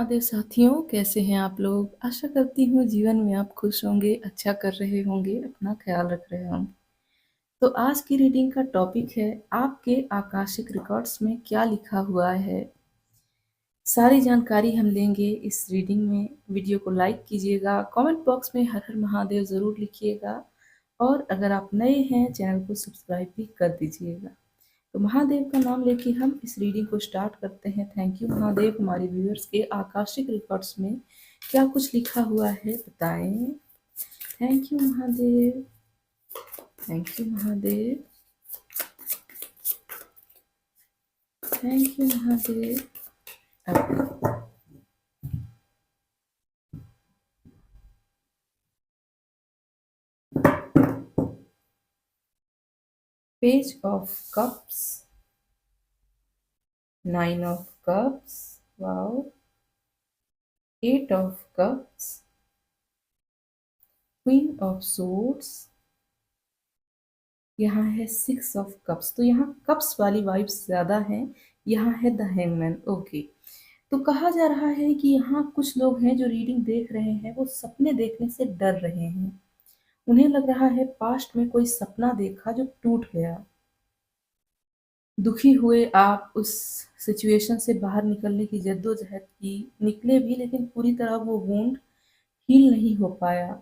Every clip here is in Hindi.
महादेव साथियों, कैसे हैं आप लोग? आशा करती हूँ जीवन में आप खुश होंगे, अच्छा कर रहे होंगे, अपना ख्याल रख रहे होंगे। तो आज की रीडिंग का टॉपिक है आपके आकाशिक रिकॉर्ड्स में क्या लिखा हुआ है। सारी जानकारी हम लेंगे इस रीडिंग में। वीडियो को लाइक कीजिएगा, कमेंट बॉक्स में हर हर महादेव ज़रूर लिखिएगा और अगर आप नए हैं चैनल को सब्सक्राइब भी कर दीजिएगा। तो महादेव का नाम लेके हम इस रीडिंग को स्टार्ट करते हैं। थैंक यू महादेव, हमारे व्यूअर्स के आकाशिक रिकॉर्ड्स में क्या कुछ लिखा हुआ है बताएं। Thank you Mahadev, thank you Mahadev, thank you Mahadev. Page of cups, 9 of cups, wow, 8 of cups, queen of swords, यहाँ है 6 ऑफ कप्स। तो यहाँ कप्स वाली वाइब्स ज्यादा हैं। यहाँ है द हैंगमैन। ओके, तो कहा जा रहा है कि यहाँ कुछ लोग हैं जो रीडिंग देख रहे हैं, वो सपने देखने से डर रहे हैं। उन्हें लग रहा है पास्ट में कोई सपना देखा जो टूट गया। दुखी हुए आप उस सिचुएशन से बाहर निकलने की जद्दोजहद की, निकले भी लेकिन पूरी तरह वो वुंड हील नहीं हो पाया,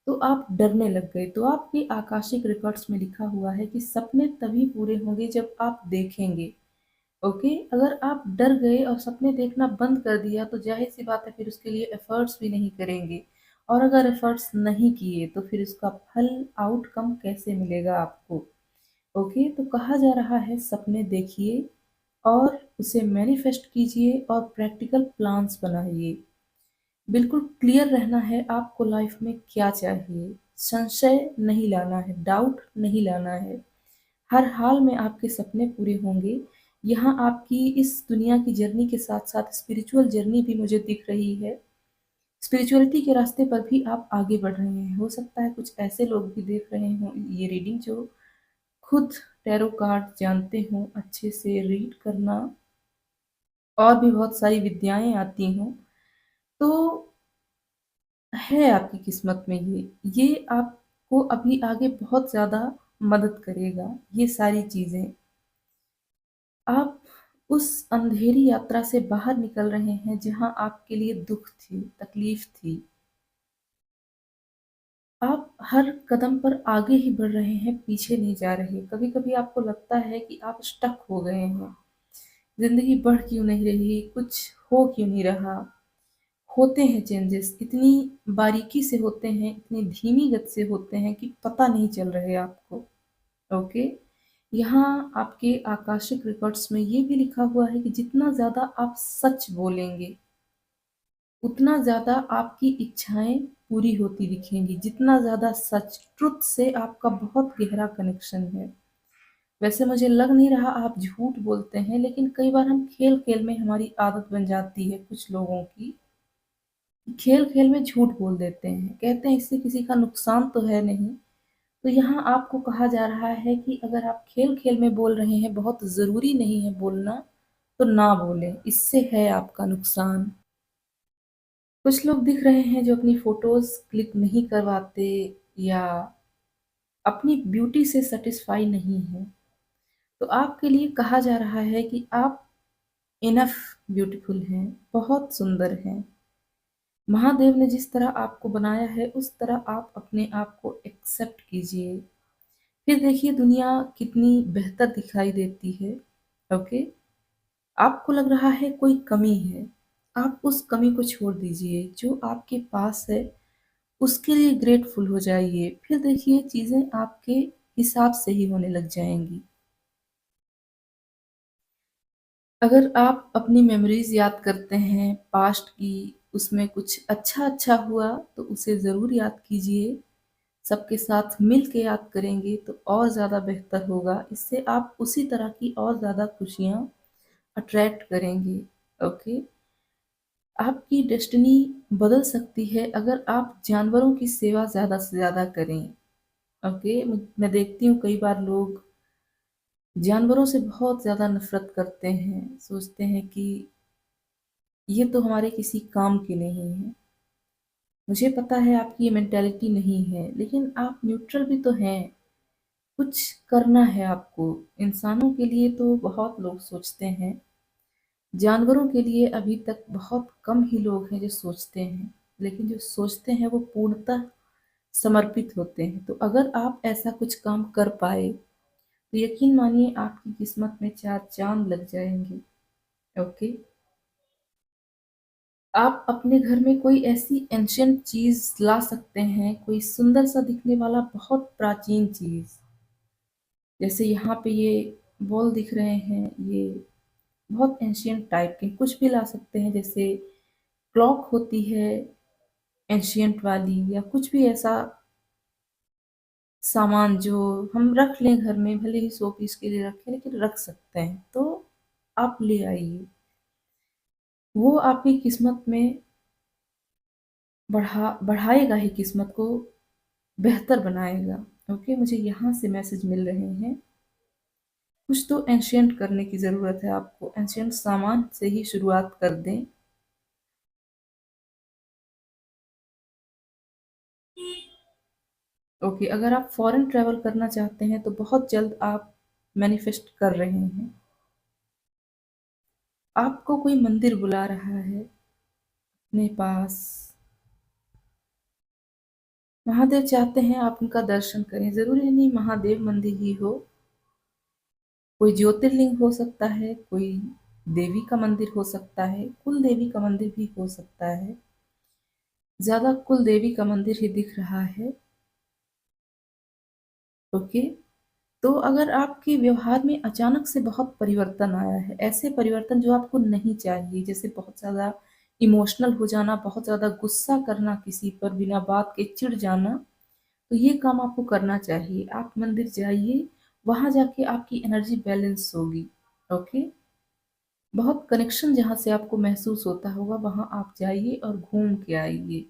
तो आप डरने लग गए। तो आपके आकाशिक रिकॉर्ड्स में लिखा हुआ है कि सपने तभी पूरे होंगे जब आप देखेंगे। ओके, अगर आप डर गए और सपने देखना बंद कर दिया तो जाहिर सी बात है फिर उसके लिए एफर्ट्स भी नहीं करेंगे, और अगर एफर्ट्स नहीं किए तो फिर उसका फल आउटकम कैसे मिलेगा आपको। ओके, तो कहा जा रहा है सपने देखिए और उसे मैनिफेस्ट कीजिए और प्रैक्टिकल प्लान्स बनाइए। बिल्कुल क्लियर रहना है आपको लाइफ में क्या चाहिए। संशय नहीं लाना है, डाउट नहीं लाना है। हर हाल में आपके सपने पूरे होंगे। यहाँ आपकी इस दुनिया की जर्नी के साथ साथ स्पिरिचुअल जर्नी भी मुझे दिख रही है। स्पिरिचुअलिटी के रास्ते पर भी आप आगे बढ़ रहे हैं। हो सकता है कुछ ऐसे लोग भी देख रहे हों ये रीडिंग जो खुद टैरो कार्ड जानते हों, अच्छे से रीड करना और भी बहुत सारी विद्याएं आती हों। तो है आपकी किस्मत में ये आपको अभी आगे बहुत ज़्यादा मदद करेगा। ये सारी चीज़ें आप उस अंधेरी यात्रा से बाहर निकल रहे हैं जहां आपके लिए दुख थी, तकलीफ थी। आप हर कदम पर आगे ही बढ़ रहे हैं, पीछे नहीं जा रहे। कभी कभी आपको लगता है कि आप स्टक हो गए हैं, जिंदगी बढ़ क्यों नहीं रही, कुछ हो क्यों नहीं रहा। होते हैं चेंजेस, इतनी बारीकी से होते हैं, इतनी धीमी गति से होते हैं कि पता नहीं चल रहे आपको। ओके, यहाँ आपके आकाशिक रिकॉर्ड्स में ये भी लिखा हुआ है कि जितना ज़्यादा आप सच बोलेंगे उतना ज़्यादा आपकी इच्छाएं पूरी होती दिखेंगी। जितना ज़्यादा सच, ट्रुथ से आपका बहुत गहरा कनेक्शन है। वैसे मुझे लग नहीं रहा आप झूठ बोलते हैं, लेकिन कई बार हम खेल खेल में, हमारी आदत बन जाती है कुछ लोगों की, खेल खेल में झूठ बोल देते हैं, कहते हैं इससे किसी का नुकसान तो है नहीं। तो यहाँ आपको कहा जा रहा है कि अगर आप खेल खेल में बोल रहे हैं, बहुत ज़रूरी नहीं है बोलना, तो ना बोलें, इससे है आपका नुकसान। कुछ लोग दिख रहे हैं जो अपनी फोटोज क्लिक नहीं करवाते या अपनी ब्यूटी से सेटिस्फाई नहीं है। तो आपके लिए कहा जा रहा है कि आप इनफ ब्यूटीफुल हैं, बहुत सुंदर हैं। महादेव ने जिस तरह आपको बनाया है उस तरह आप अपने आप को एक्सेप्ट कीजिए। फिर देखिए दुनिया कितनी बेहतर दिखाई देती है। ओके, आपको लग रहा है कोई कमी है, आप उस कमी को छोड़ दीजिए। जो आपके पास है उसके लिए ग्रेटफुल हो जाइए। फिर देखिए चीजें आपके हिसाब से ही होने लग जाएंगी। अगर आप अपनी मेमोरीज याद करते हैं पास्ट की, उसमें कुछ अच्छा अच्छा हुआ तो उसे ज़रूर याद कीजिए। सबके साथ मिल के याद करेंगे तो और ज़्यादा बेहतर होगा। इससे आप उसी तरह की और ज़्यादा खुशियाँ अट्रैक्ट करेंगे। ओके, आपकी डेस्टिनी बदल सकती है अगर आप जानवरों की सेवा ज़्यादा से ज़्यादा करें। ओके, मैं देखती हूँ कई बार लोग जानवरों से बहुत ज़्यादा नफरत करते हैं, सोचते हैं कि ये तो हमारे किसी काम के नहीं है। मुझे पता है आपकी ये मेंटालिटी नहीं है, लेकिन आप न्यूट्रल भी तो हैं। कुछ करना है आपको। इंसानों के लिए तो बहुत लोग सोचते हैं, जानवरों के लिए अभी तक बहुत कम ही लोग हैं जो सोचते हैं, लेकिन जो सोचते हैं वो पूर्णतः समर्पित होते हैं। तो अगर आप ऐसा कुछ काम कर पाए तो यकीन मानिए आपकी किस्मत में चार चांद लग जाएंगे। ओके। आप अपने घर में कोई ऐसी एंशियंट चीज ला सकते हैं, कोई सुंदर सा दिखने वाला बहुत प्राचीन चीज। जैसे यहाँ पे ये बॉल दिख रहे हैं, ये बहुत एंशियंट टाइप के कुछ भी ला सकते हैं। जैसे क्लॉक होती है एंशियंट वाली, या कुछ भी ऐसा सामान जो हम रख लें घर में, भले ही शो पीस के लिए रखें लेकिन रख सकते हैं, तो आप ले आइए। वो आपकी किस्मत में बढ़ाएगा ही, किस्मत को बेहतर बनाएगा। ओके, मुझे यहाँ से मैसेज मिल रहे हैं। कुछ तो एंशियंट करने की ज़रूरत है आपको, एंशियंट सामान से ही शुरुआत कर दें। ओके, अगर आप फॉरेन ट्रैवल करना चाहते हैं तो बहुत जल्द आप मैनिफेस्ट कर रहे हैं। आपको कोई मंदिर बुला रहा है अपने पास। महादेव चाहते हैं आप उनका दर्शन करें। जरूरी नहीं महादेव मंदिर ही हो, कोई ज्योतिर्लिंग हो सकता है, कोई देवी का मंदिर हो सकता है, कुल देवी का मंदिर भी हो सकता है। ज्यादा कुल देवी का मंदिर ही दिख रहा है। ओके। तो अगर आपके व्यवहार में अचानक से बहुत परिवर्तन आया है, ऐसे परिवर्तन जो आपको नहीं चाहिए, जैसे बहुत ज्यादा इमोशनल हो जाना, बहुत ज्यादा गुस्सा करना किसी पर बिना बात के, चिढ़ जाना, तो ये काम आपको करना चाहिए। आप मंदिर जाइए, वहां जाके आपकी एनर्जी बैलेंस होगी। ओके। बहुत कनेक्शन जहाँ से आपको महसूस होता होगा, वहां आप जाइए और घूम के आइए।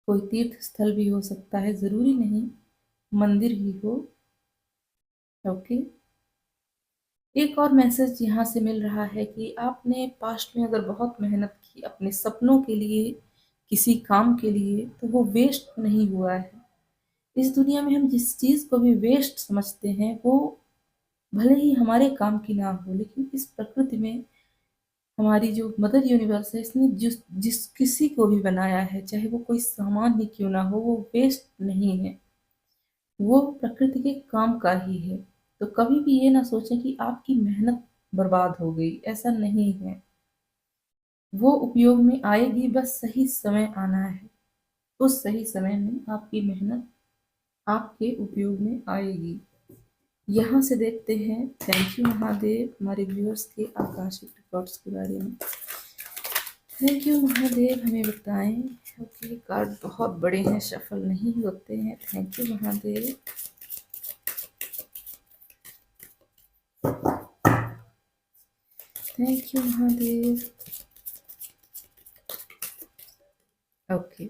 कोई तीर्थ स्थल भी हो सकता है, जरूरी नहीं मंदिर ही हो। ओके। एक और मैसेज यहाँ से मिल रहा है कि आपने पास्ट में अगर बहुत मेहनत की अपने सपनों के लिए, किसी काम के लिए, तो वो वेस्ट नहीं हुआ है। इस दुनिया में हम जिस चीज को भी वेस्ट समझते हैं, वो भले ही हमारे काम की ना हो, लेकिन इस प्रकृति में हमारी जो मदर यूनिवर्स है, इसने जिस जिस किसी को भी बनाया है, चाहे वो कोई सामान ही क्यों ना हो, वो वेस्ट नहीं है। वो प्रकृति के काम का ही है। तो कभी भी ये ना सोचें कि आपकी मेहनत बर्बाद हो गई, ऐसा नहीं है। वो उपयोग में आएगी, बस सही समय आना है। उस सही समय में आपकी मेहनत आपके उपयोग में आएगी। यहाँ से देखते हैं, थैंक यू महादेव, हमारे व्यूअर्स के आकाशिक रिकॉर्ड्स के बारे में। थैंक यू महादेव, हमें बताएं। ओके, कार्ड बहुत बड़े हैं, सफल नहीं होते हैं। Thank you Mahadev. Thank you Mahadev. Okay,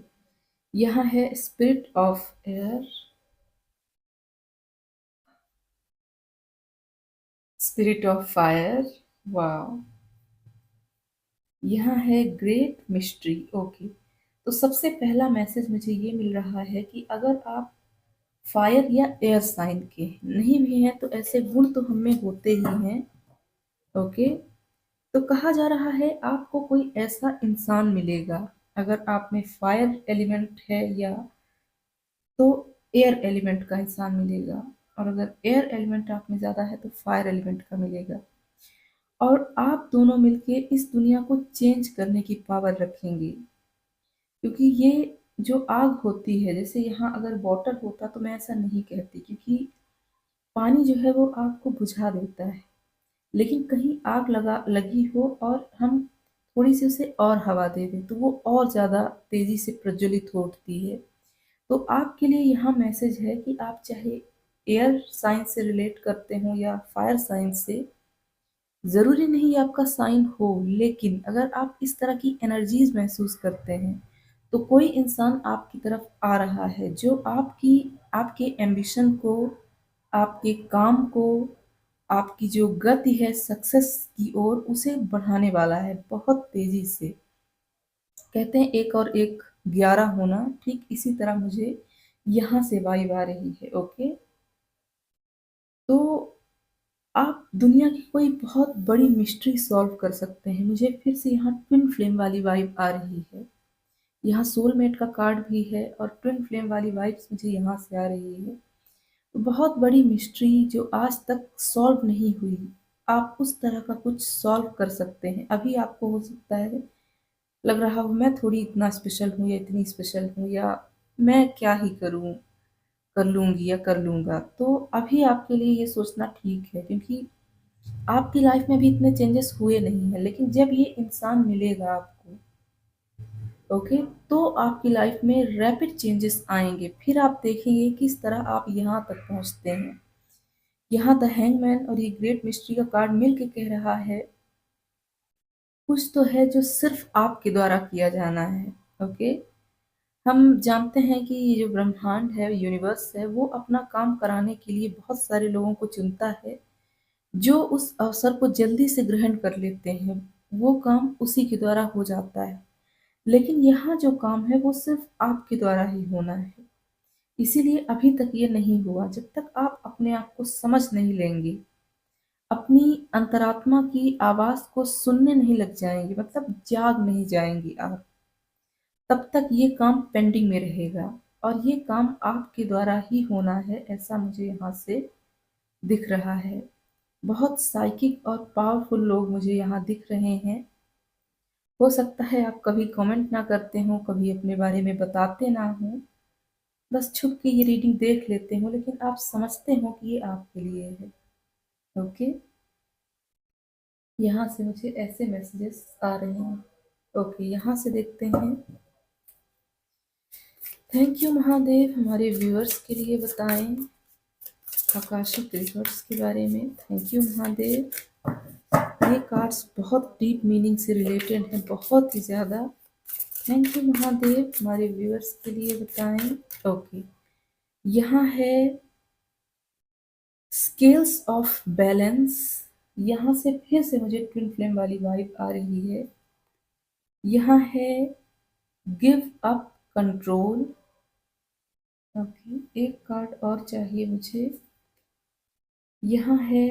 यहाँ है spirit of air, spirit of fire, वाह। यहाँ है ग्रेट मिस्ट्री। ओके, तो सबसे पहला मैसेज मुझे ये मिल रहा है कि अगर आप फायर या एयर साइन के नहीं भी हैं, तो ऐसे गुण तो हमें होते ही हैं। ओके। तो कहा जा रहा है आपको कोई ऐसा इंसान मिलेगा, अगर आप में फायर एलिमेंट है या, तो एयर एलिमेंट का इंसान मिलेगा। और अगर एयर एलिमेंट आप में ज्यादा है तो फायर एलिमेंट का मिलेगा। और आप दोनों मिलके इस दुनिया को चेंज करने की पावर रखेंगे। क्योंकि ये जो आग होती है, जैसे यहाँ अगर वाटर होता तो मैं ऐसा नहीं कहती, क्योंकि पानी जो है वो आग को बुझा देता है। लेकिन कहीं आग लगी हो और हम थोड़ी सी उसे और हवा दे दें, तो वो और ज़्यादा तेज़ी से प्रज्वलित हो उठती है। तो आपके लिए यहाँ मैसेज है कि आप चाहे एयर साइंस से रिलेट करते हो या फायर साइंस से, ज़रूरी नहीं आपका साइन हो, लेकिन अगर आप इस तरह की एनर्जीज महसूस करते हैं, तो कोई इंसान आपकी तरफ आ रहा है जो आपकी, आपके एम्बिशन को, आपके काम को, आपकी जो गति है सक्सेस की ओर, उसे बढ़ाने वाला है बहुत तेजी से। कहते हैं एक और एक 11 होना, ठीक इसी तरह मुझे यहाँ से वाइब आ रही है। ओके, तो आप दुनिया की कोई बहुत बड़ी मिस्ट्री सॉल्व कर सकते हैं। मुझे फिर से यहाँ ट्विन फ्लेम वाली वाइब आ रही है। यहाँ सोलमेट का कार्ड भी है और ट्विन फ्लेम वाली वाइब्स मुझे यहाँ से आ रही है। बहुत बड़ी मिस्ट्री जो आज तक सॉल्व नहीं हुई, आप उस तरह का कुछ सॉल्व कर सकते हैं। अभी आपको हो सकता है लग रहा हो मैं थोड़ी इतना स्पेशल हूँ या इतनी स्पेशल हूँ, या मैं क्या ही करूँ, कर लूँगी या कर लूँगा। तो अभी आपके लिए ये सोचना ठीक है, क्योंकि आपकी लाइफ में भी इतने चेंजेस हुए नहीं हैं। लेकिन जब ये इंसान मिलेगा आपको, ओके, तो आपकी लाइफ में रैपिड चेंजेस आएंगे। फिर आप देखेंगे किस तरह आप यहाँ तक पहुँचते हैं। यहाँ द हैंगमैन और ये ग्रेट मिस्ट्री का कार्ड मिल के कह रहा है कुछ तो है जो सिर्फ आपके द्वारा किया जाना है। ओके, हम जानते हैं कि ये जो ब्रह्मांड है, यूनिवर्स है, वो अपना काम कराने के लिए बहुत सारे लोगों को चुनता है जो उस अवसर को जल्दी से ग्रहण कर लेते हैं। वो काम उसी के द्वारा हो जाता है। लेकिन यहाँ जो काम है वो सिर्फ आपके द्वारा ही होना है। इसीलिए अभी तक ये नहीं हुआ जब तक आप अपने आप को समझ नहीं लेंगे, अपनी अंतरात्मा की आवाज को सुनने नहीं लग जाएंगे, मतलब जाग नहीं जाएंगे आप, तब तक ये काम पेंडिंग में रहेगा। और ये काम आपके द्वारा ही होना है, ऐसा मुझे यहाँ से दिख रहा है। बहुत साइकिक और पावरफुल लोग मुझे यहाँ दिख रहे हैं। हो सकता है आप कभी कमेंट ना करते हो, कभी अपने बारे में बताते ना हो, बस छुप के ये रीडिंग देख लेते हो, लेकिन आप समझते हो कि ये आपके लिए है। ओके, यहाँ से मुझे ऐसे मैसेजेस आ रहे हैं। ओके, यहाँ से देखते हैं। थैंक यू महादेव, हमारे व्यूअर्स के लिए बताएं आकाशिक रिकॉर्ड्स के बारे में। Thank you Mahadev. ये कार्ड्स बहुत डीप मीनिंग से रिलेटेड हैं, बहुत ही ज़्यादा। थैंक यू महादेव, हमारे व्यूअर्स के लिए बताएं। ओके, यहाँ है स्केल्स ऑफ बैलेंस। यहाँ से फिर से मुझे ट्विन फ्लेम वाली वाइब आ रही है। यहाँ है गिव अप कंट्रोल। ओके, एक कार्ड और चाहिए मुझे। यहाँ है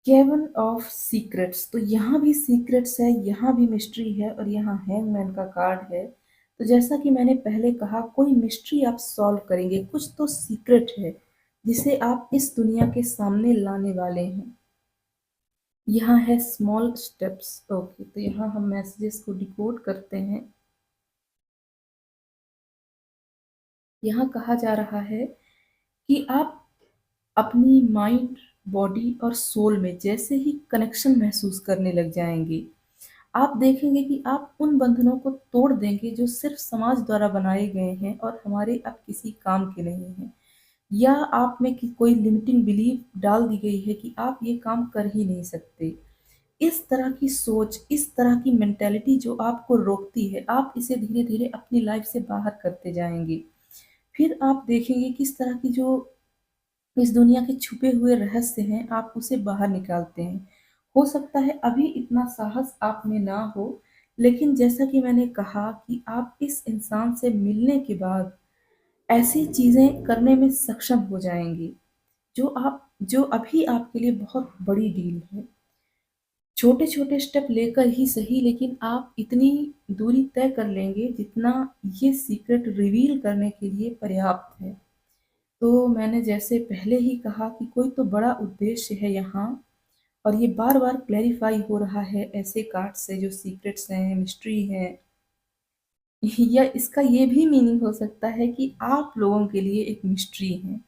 केवन ऑफ सीक्रेट्स। तो यहाँ भी सीक्रेट्स है, यहाँ भी मिस्ट्री है, और यहाँ हैंगमैन का कार्ड है। तो जैसा कि मैंने पहले कहा, कोई मिस्ट्री आप सॉल्व करेंगे, कुछ तो सीक्रेट है जिसे आप इस दुनिया के सामने लाने वाले हैं। यहाँ है स्मॉल स्टेप्स। ओके, तो यहाँ हम मैसेजेस को डिकोड करते हैं। यहाँ कहा जा रहा है कि आप अपनी माइंड, बॉडी और सोल में जैसे ही कनेक्शन महसूस करने लग जाएंगे, आप देखेंगे कि आप उन बंधनों को तोड़ देंगे जो सिर्फ समाज द्वारा बनाए गए हैं और हमारे अब किसी काम के नहीं हैं। या आप में कोई लिमिटिंग बिलीफ डाल दी गई है कि आप ये काम कर ही नहीं सकते। इस तरह की सोच, इस तरह की मेंटेलिटी जो आपको रोकती है, आप इसे धीरे धीरे अपनी लाइफ से बाहर करते जाएंगे। फिर आप देखेंगे किस तरह की जो इस दुनिया के छुपे हुए रहस्य हैं, आप उसे बाहर निकालते हैं। हो सकता है अभी इतना साहस आप में ना हो, लेकिन जैसा कि मैंने कहा कि आप इस इंसान से मिलने के बाद ऐसी चीजें करने में सक्षम हो जाएंगे जो अभी आपके लिए बहुत बड़ी डील है। छोटे छोटे स्टेप लेकर ही सही, लेकिन आप इतनी दूरी तय कर लेंगे जितना ये सीक्रेट रिवील करने के लिए पर्याप्त है। तो मैंने जैसे पहले ही कहा कि कोई तो बड़ा उद्देश्य है यहाँ, और ये बार बार क्लैरिफाई हो रहा है ऐसे कार्ड से जो सीक्रेट्स हैं, मिस्ट्री है। या इसका ये भी मीनिंग हो सकता है कि आप लोगों के लिए एक मिस्ट्री है।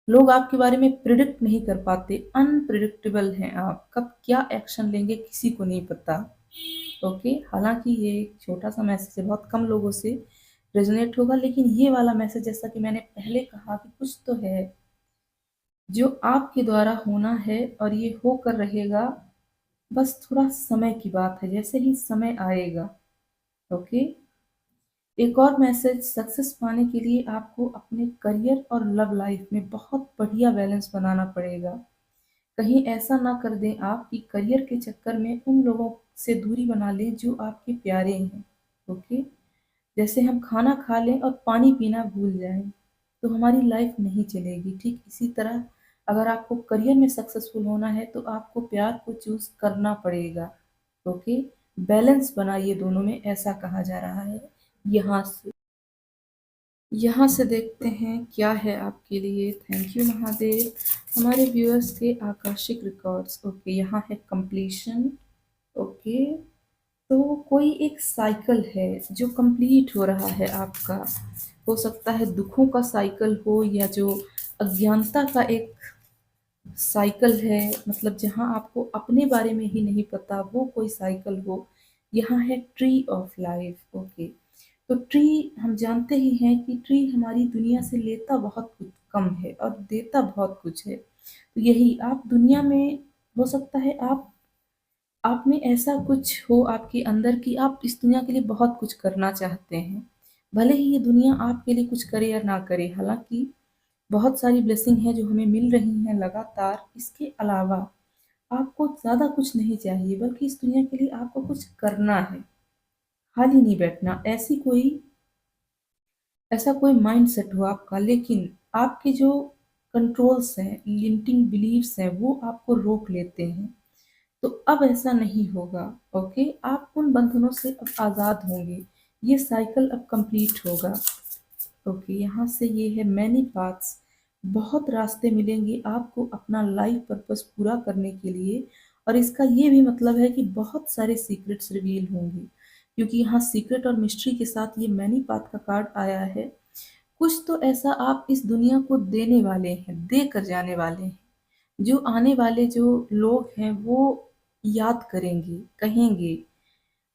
लोग आपके बारे में प्रिडिक्ट नहीं कर पाते, अनप्रिडिक्टेबल हैं आप, कब क्या एक्शन लेंगे किसी को नहीं पता। ओके, हालांकि ये एक छोटा सा मैसेज है, बहुत कम लोगों से रेजोनेट होगा, लेकिन ये वाला मैसेज जैसा कि मैंने पहले कहा कि कुछ तो है जो आपके द्वारा होना है और ये होकर रहेगा। बस थोड़ा समय की बात है, जैसे ही समय आएगा। ओके, एक और मैसेज, सक्सेस पाने के लिए आपको अपने करियर और लव लाइफ में बहुत बढ़िया बैलेंस बनाना पड़ेगा। कहीं ऐसा ना कर दें आप कि करियर के चक्कर में उन लोगों से दूरी बना लें जो आपके प्यारे हैं। ओके, जैसे हम खाना खा लें और पानी पीना भूल जाएं तो हमारी लाइफ नहीं चलेगी। ठीक इसी तरह अगर आपको करियर में सक्सेसफुल होना है तो आपको प्यार को चूज करना पड़ेगा। ओके, बैलेंस बनाइए दोनों में, ऐसा कहा जा रहा है। यहाँ से यहाँ से देखते हैं क्या है आपके लिए। Thank you Mahadev. हमारे व्यूअर्स के आकाशिक रिकॉर्ड्स, ओके, यहाँ है कंप्लीशन। ओके, तो कोई एक साइकिल है जो कंप्लीट हो रहा है आपका। हो सकता है दुखों का साइकिल हो, या जो अज्ञानता का एक साइकिल है, मतलब जहाँ आपको अपने बारे में ही नहीं पता, वो कोई साइकिल हो। यहाँ है ट्री ऑफ लाइफ। ओके, तो ट्री हम जानते ही हैं कि ट्री हमारी दुनिया से लेता बहुत कुछ कम है और देता बहुत कुछ है। तो यही आप दुनिया में, हो सकता है आप में ऐसा कुछ हो आपके अंदर कि आप इस दुनिया के लिए बहुत कुछ करना चाहते हैं। भले ही ये दुनिया आपके लिए कुछ करे या ना करे, हालांकि बहुत सारी ब्लेसिंग है जो हमें मिल रही हैं लगातार। इसके अलावा आपको ज़्यादा कुछ नहीं चाहिए, बल्कि इस दुनिया के लिए आपको कुछ करना है, खाली नहीं बैठना। ऐसा कोई माइंड सेट हो आपका, लेकिन आपके जो कंट्रोल्स हैं, लिमिटिंग बिलीव्स हैं, वो आपको रोक लेते हैं। तो अब ऐसा नहीं होगा। ओके, आप उन बंधनों से अब आज़ाद होंगे। ये साइकिल अब कंप्लीट होगा। ओके, यहाँ से ये है मैनी पाथ्स। बहुत रास्ते मिलेंगे आपको अपना लाइफ पर्पस पूरा करने के लिए। और इसका ये भी मतलब है कि बहुत सारे सीक्रेट्स रिवील होंगे, क्योंकि यहाँ सीक्रेट और मिस्ट्री के साथ ये मैनी पाथ का कार्ड आया है। कुछ तो ऐसा आप इस दुनिया को देने वाले हैं, दे कर जाने वाले हैं, जो आने वाले जो लोग हैं वो याद करेंगे, कहेंगे।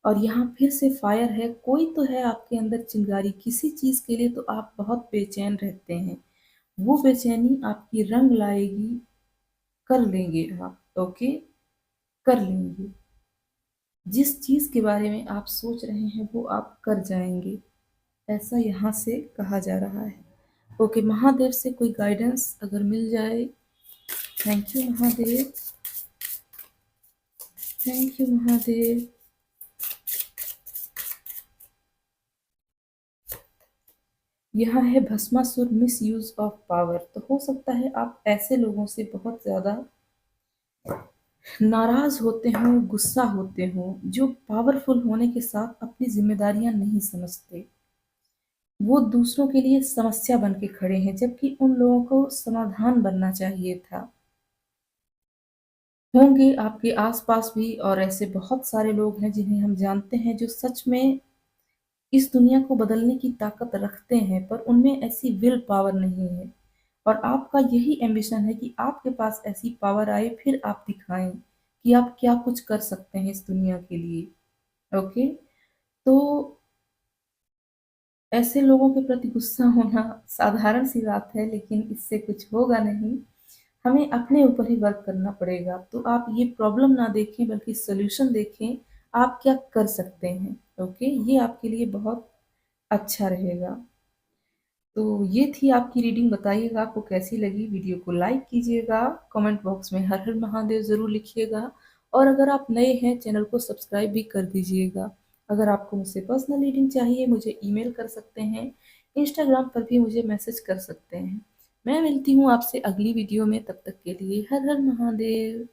और यहाँ फिर से फायर है, कोई तो है आपके अंदर चिंगारी किसी चीज के लिए, तो आप बहुत बेचैन रहते हैं। वो बेचैनी आपकी रंग लाएगी। कर लेंगे आप। ओके, कर लेंगे। जिस चीज के बारे में आप सोच रहे हैं वो आप कर जाएंगे, ऐसा यहाँ से कहा जा रहा है। ओके, महादेव से कोई गाइडेंस अगर मिल जाए। Thank you Mahadev. Thank you Mahadev. यह है Bhasmasur, miss use of power. तो हो सकता है आप ऐसे लोगों से बहुत ज्यादा नाराज होते हो, गुस्सा होते हो, जो पावरफुल होने के साथ अपनी जिम्मेदारियां नहीं समझते। वो दूसरों के लिए समस्या बन के खड़े हैं, जबकि उन लोगों को समाधान बनना चाहिए था। होंगे आपके आसपास भी और ऐसे बहुत सारे लोग हैं जिन्हें हम जानते हैं, जो सच में इस दुनिया को बदलने की ताकत रखते हैं, पर उनमें ऐसी विल पावर नहीं है। और आपका यही एम्बिशन है कि आपके पास ऐसी पावर आए, फिर आप दिखाएं कि आप क्या कुछ कर सकते हैं इस दुनिया के लिए। ओके, तो ऐसे लोगों के प्रति गुस्सा होना साधारण सी बात है, लेकिन इससे कुछ होगा नहीं। हमें अपने ऊपर ही वर्क करना पड़ेगा। तो आप ये प्रॉब्लम ना देखें, बल्कि सोल्यूशन देखें, आप क्या कर सकते हैं। ओके, ये आपके लिए बहुत अच्छा रहेगा। तो ये थी आपकी रीडिंग। बताइएगा आपको कैसी लगी। वीडियो को लाइक कीजिएगा, कमेंट बॉक्स में हर हर महादेव ज़रूर लिखिएगा। और अगर आप नए हैं, चैनल को सब्सक्राइब भी कर दीजिएगा। अगर आपको मुझसे पर्सनल रीडिंग चाहिए, मुझे ईमेल कर सकते हैं, इंस्टाग्राम पर भी मुझे मैसेज कर सकते हैं। मैं मिलती हूँ आपसे अगली वीडियो में, तब तक के लिए हर हर महादेव।